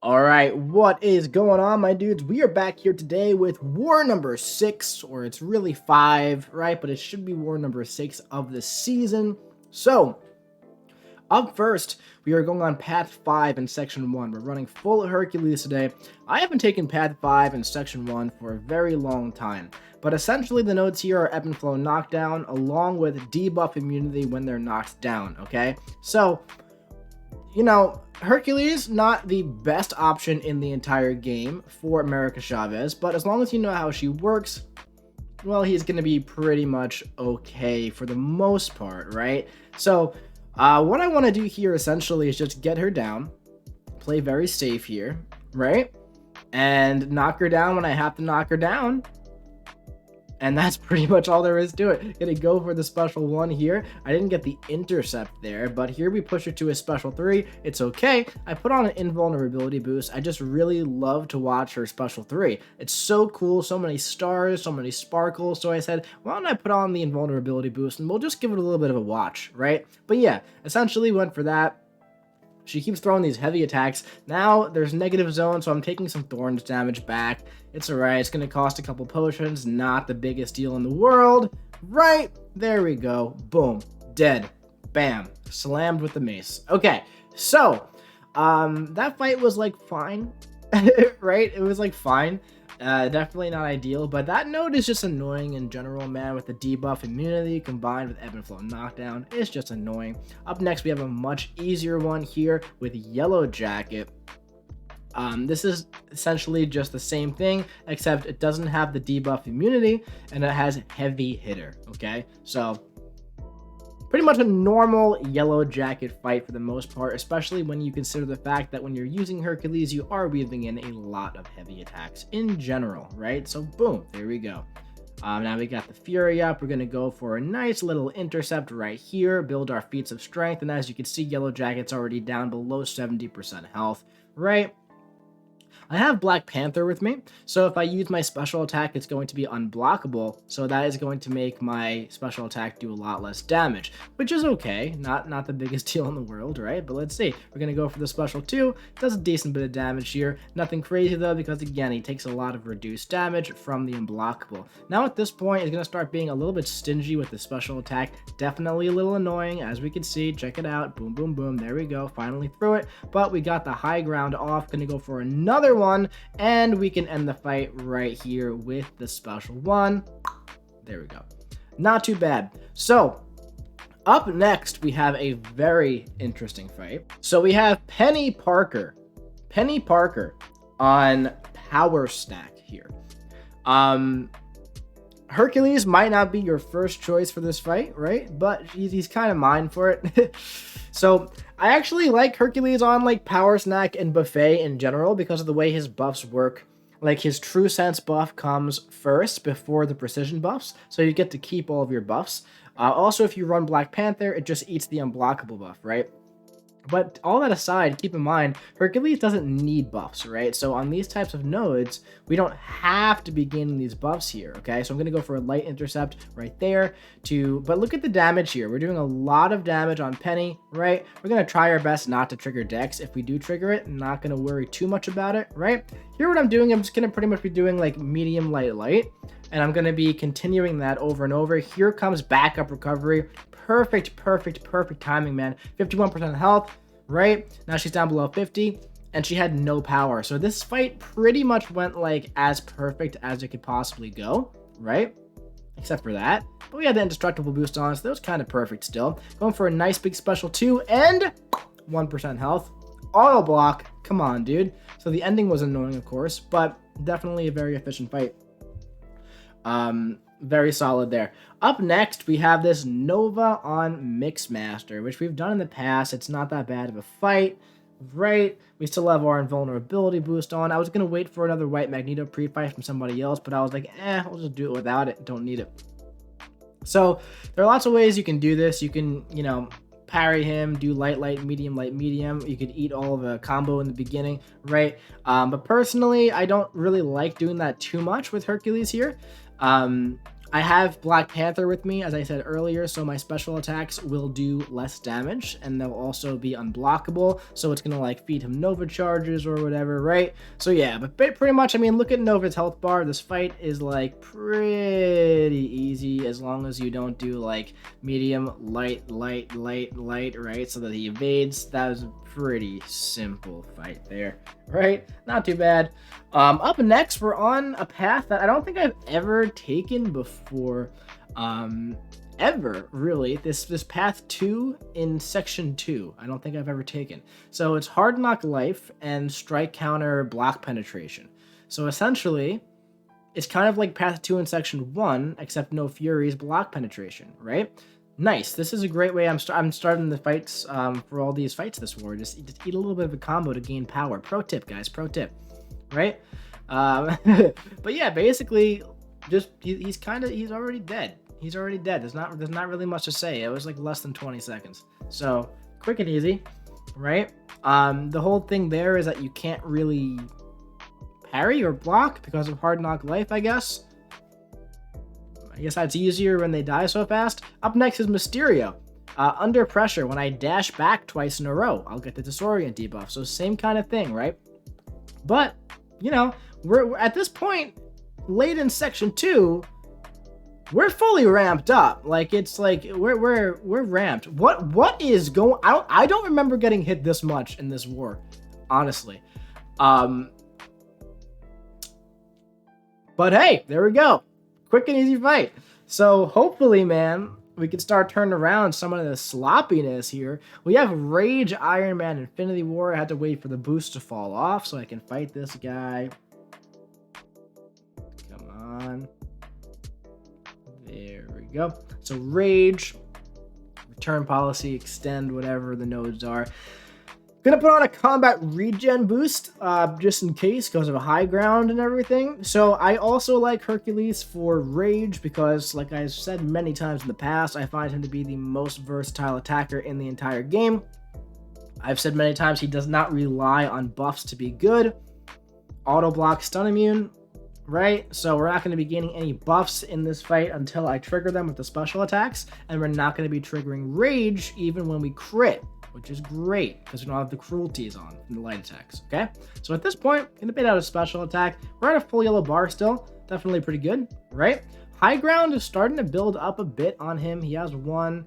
All right, what is going on, my dudes? We are back here today with war number 6, or it's really 5, right? But it should be war number 6 of the season. So, up first, we are going on Path 5 in Section 1. We're running full Hercules today. I haven't taken Path 5 in Section 1 for a very long time. But essentially, the nodes here are ebb and flow knockdown, along with debuff immunity when they're knocked down, okay? So, Hercules, not the best option in the entire game for America Chavez, but as long as you know how she works, well, he's going to be pretty much okay for the most part, right? So, what I want to do here essentially is just get her down, play very safe here, right? And knock her down when I have to knock her down. And that's pretty much all there is to it. Gonna go for the special 1 here. I didn't get the intercept there, but here we push her to a special 3. It's okay. I put on an invulnerability boost. I just really love to watch her special 3. It's so cool. So many stars, so many sparkles. So I said, why don't I put on the invulnerability boost and we'll just give it a little bit of a watch, right? But yeah, essentially went for that. She keeps throwing these heavy attacks. Now there's negative zone, so I'm taking some thorns damage back. It's alright. It's going to cost a couple potions. Not the biggest deal in the world. Right. There we go. Boom. Dead. Bam. Slammed with the mace. Okay. So, that fight was like fine. Right? It was like fine. Definitely not ideal, but that node is just annoying in general, man, with the debuff immunity combined with ebb and flow knockdown. It's just annoying. Up next, we have a much easier one here with Yellow Jacket. This is essentially just the same thing, except it doesn't have the debuff immunity, and it has heavy hitter, okay? So, pretty much a normal Yellow Jacket fight for the most part, especially when you consider the fact that when you're using Hercules, you are weaving in a lot of heavy attacks in general, right? So boom, there we go. Now we got the Fury up. We're going to go for a nice little intercept right here, build our feats of strength, and as you can see, Yellow Jacket's already down below 70% health, right? I have Black Panther with me, so if I use my special attack, it's going to be unblockable, so that is going to make my special attack do a lot less damage, which is okay, not the biggest deal in the world, right? But let's see, we're going to go for the special 2, does a decent bit of damage here, nothing crazy though, because again, he takes a lot of reduced damage from the unblockable. Now at this point, he's going to start being a little bit stingy with the special attack, definitely a little annoying, as we can see, check it out, boom, boom, boom, there we go, finally through it, but we got the high ground off, going to go for another one, and we can end the fight right here with the special 1. There we go. Not too bad. So, up next, we have a very interesting fight. So we have Peni Parker on Power Stack here. Hercules might not be your first choice for this fight, right? But he's kind of mine for it. So I actually like Hercules on like Power Snack and Buffet in general because of the way his buffs work. Like his True Sense buff comes first before the precision buffs, so you get to keep all of your buffs. Also, if you run Black Panther, it just eats the unblockable buff, right? But all that aside, keep in mind, Hercules doesn't need buffs, right? So on these types of nodes, we don't have to be gaining these buffs here, okay? So I'm going to go for a light intercept right there but look at the damage here. We're doing a lot of damage on Peni, right? We're going to try our best not to trigger Dex. If we do trigger it, I'm not going to worry too much about it, right? Here what I'm doing, I'm just going to pretty much be doing like medium, light, and I'm going to be continuing that over and over. Here comes backup recovery. Perfect timing, man. 51% health, right? Now she's down below 50, and she had no power. So this fight pretty much went like as perfect as it could possibly go, right? Except for that. But we had the indestructible boost on, so that was kind of perfect still. Going for a nice big special 2 and 1% health. Auto block. Come on, dude. So the ending was annoying, of course, but definitely a very efficient fight. Very solid there. Up next, we have this Nova on Mixmaster, which we've done in the past. It's not that bad of a fight, right? We still have our invulnerability boost on. I was going to wait for another White Magneto pre-fight from somebody else, but I was like, we'll just do it without it. Don't need it. So, there are lots of ways you can do this. You can, parry him, do light, medium, light, medium. You could eat all of a combo in the beginning, right? But personally, I don't really like doing that too much with Hercules here. I have Black Panther with me, as I said earlier, so my special attacks will do less damage, and they'll also be unblockable, so it's gonna like feed him Nova charges or whatever, right? So yeah, but pretty much, I mean, look at Nova's health bar. This fight is like pretty easy as long as you don't do like medium, light, right? So that he evades. That was a pretty simple fight there, right? Not too bad. Up next, we're on a path that I don't think I've ever taken before, ever really. This path 2 in section 2, I don't think I've ever taken. So it's Hard Knock Life and Strike Counter Block Penetration. So essentially, it's kind of like path 2 in section 1, except no Furies Block Penetration, right? Nice. This is a great way. I'm starting the fights for all these fights this war. Just eat a little bit of a combo to gain power. Pro tip, guys. Pro tip. Right? But yeah, basically, just he's already dead. He's already dead. There's not really much to say. It was like less than 20 seconds. So quick and easy, right? The whole thing there is that you can't really parry or block because of Hard Knock Life, I guess. I guess that's easier when they die so fast. Up next is Mysterio. Under pressure, when I dash back twice in a row, I'll get the disorient debuff. So same kind of thing, right? But, you know, we're at this point, late in section 2, we're fully ramped up. Like, it's like we're ramped. What is going? I don't remember getting hit this much in this war, honestly. But hey, there we go. Quick and easy fight. So hopefully, man, we can start turning around some of the sloppiness here. We have Rage, Iron Man, Infinity War. I had to wait for the boost to fall off so I can fight this guy. Come on. There we go. So Rage, Return Policy, Extend, whatever the nodes are. Gonna put on a combat regen boost, just in case, because of a high ground and everything. So I also like Hercules for Rage because, like I've said many times in the past, I find him to be the most versatile attacker in the entire game. I've said many times he does not rely on buffs to be good. Auto block, stun immune, right? So we're not going to be gaining any buffs in this fight until I trigger them with the special attacks, and we're not going to be triggering Rage even when we crit, which is great because we don't have the cruelties on in the light attacks, okay? So at this point, gonna bait out a special attack. We're at a full yellow bar still. Definitely pretty good, right? High ground is starting to build up a bit on him. He has one.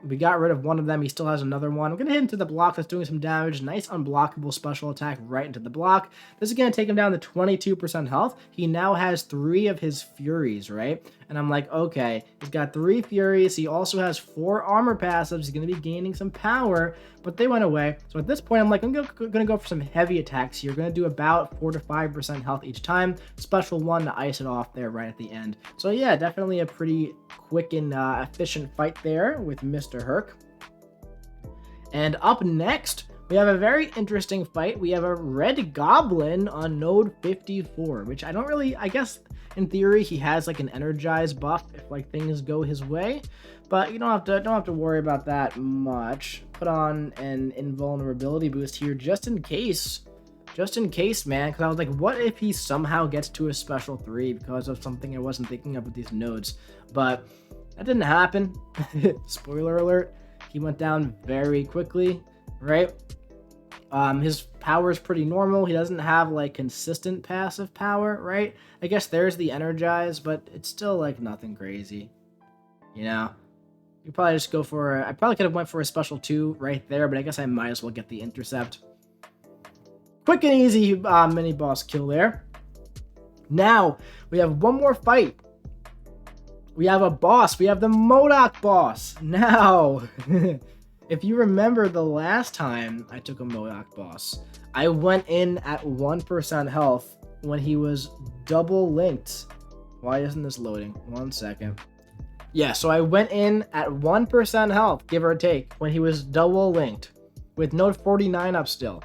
We got rid of one of them. He still has another one. I'm going to hit into the block that's doing some damage. Nice unblockable special attack right into the block. This is going to take him down to 22% health. He now has 3 of his Furies, right? And I'm like, okay, he's got 3 Furies. He also has 4 armor passives. He's going to be gaining some power, but they went away. So at this point, I'm like, I'm going to go for some heavy attacks here. Going to do about 4 to 5% health each time. Special one to ice it off there right at the end. So yeah, definitely a pretty quick and efficient fight there with Mr. Herc. And up next, we have a very interesting fight. We have a red goblin on node 54, which I don't really, I guess in theory he has like an energized buff if like things go his way, but you don't have to worry about that much. Put on an invulnerability boost here just in case, man, because I was like, what if he somehow gets to a special 3 because of something I wasn't thinking of with these nodes? But that didn't happen. Spoiler alert, he went down very quickly, right? His power is pretty normal. He doesn't have like consistent passive power, right? I guess there's the energize, but it's still like nothing crazy, you know? You probably just go for, I probably could have went for a special 2 right there, but I guess I might as well get the intercept. Quick and easy mini boss kill there. Now, we have one more fight. We have a boss. We have the MODOK boss. Now, if you remember the last time I took a MODOK boss, I went in at 1% health when he was double linked. Why isn't this loading? 1 second. Yeah, so I went in at 1% health, give or take, when he was double linked with node 49 up still.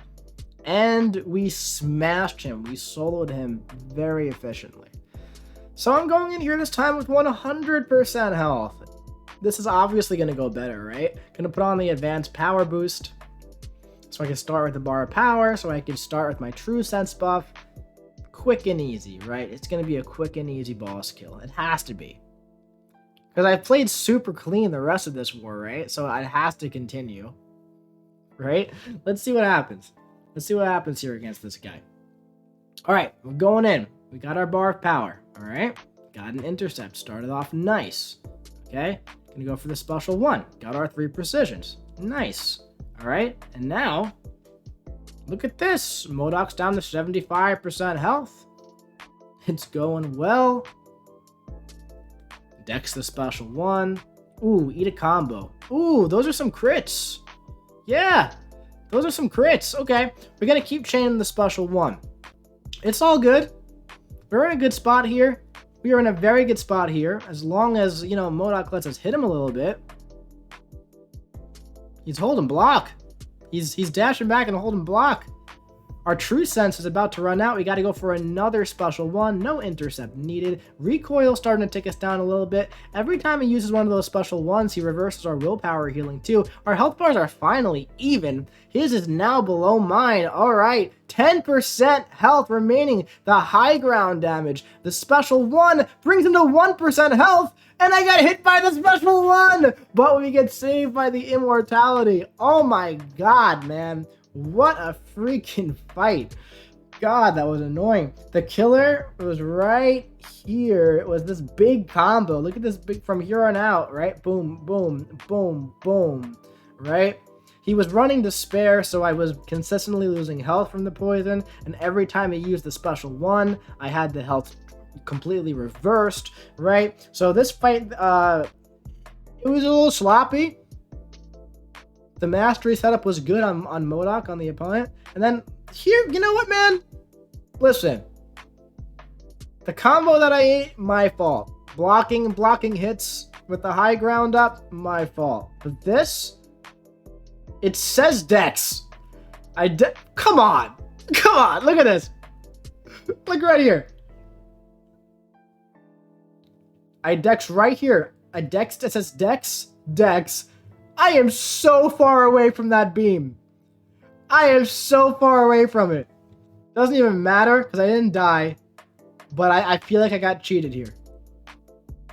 And we smashed him. We soloed him very efficiently. So I'm going in here this time with 100% health. This is obviously going to go better, right? Going to put on the advanced power boost. So I can start with the bar of power. So I can start with my true sense buff. quick and easy, right? It's going to be a quick and easy boss kill. It has to be. Because I played super clean the rest of this war, right? So it has to continue. Right? Let's see what happens. Let's see what happens here against this guy. Alright, we're going in. We got our bar of power. Alright? Got an intercept. Started off nice. Okay? Gonna go for the special one. Got our 3 precisions. Nice. Alright? And now, look at this. MODOK's down to 75% health. It's going well. Dex the special one. Ooh, eat a combo. Ooh, those are some crits. Yeah, those are some crits. Okay, we're gonna keep chaining the special one. It's all good. We're in a good spot here. We are in a very good spot here. As long as, you know, MODOK lets us hit him a little bit. He's holding block. He's dashing back and holding block. Our true sense is about to run out. We got to go for another special one. No intercept needed. Recoil starting to tick us down a little bit. Every time he uses one of those special ones, he reverses our willpower healing too. Our health bars are finally even. His is now below mine. All right, 10% health remaining. The high ground damage. The special one brings him to 1% health. And I got hit by the special one. But we get saved by the immortality. Oh my god, man. What a freaking fight. God, that was annoying. The killer was right here. It was this big combo. Look at this big from here on out, right? Boom, boom, boom, boom, right? He was running to spare, so I was consistently losing health from the poison. And every time he used the special one, I had the health completely reversed, right? So this fight, it was a little sloppy. The mastery setup was good on MODOK, on the opponent. And then here, you know what, man? Listen. The combo that I ate, my fault. Blocking hits with the high ground up, my fault. But this, it says Dex. Come on. Come on, look at this. Look right here. I Dex right here. I Dex, it says Dex, Dex. I am so far away from that beam. I am so far away from it. Doesn't even matter because I didn't die. But I feel like I got cheated here.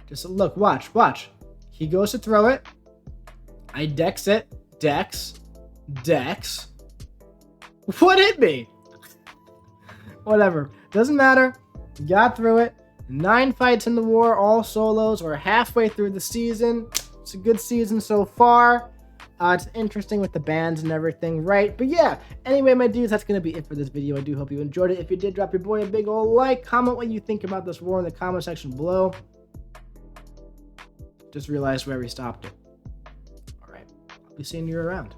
Just look, watch. He goes to throw it. I Dex it. Dex. What hit me? Whatever. Doesn't matter. Got through it. 9 fights in the war, all solos. We're halfway through the season. It's a good season so far. It's interesting with the bands and everything, right? But yeah, anyway, my dudes, that's going to be it for this video. I do hope you enjoyed it. If you did, drop your boy a big ol' like. Comment what you think about this war in the comment section below. Just realized where we stopped it. All right. I'll be seeing you around.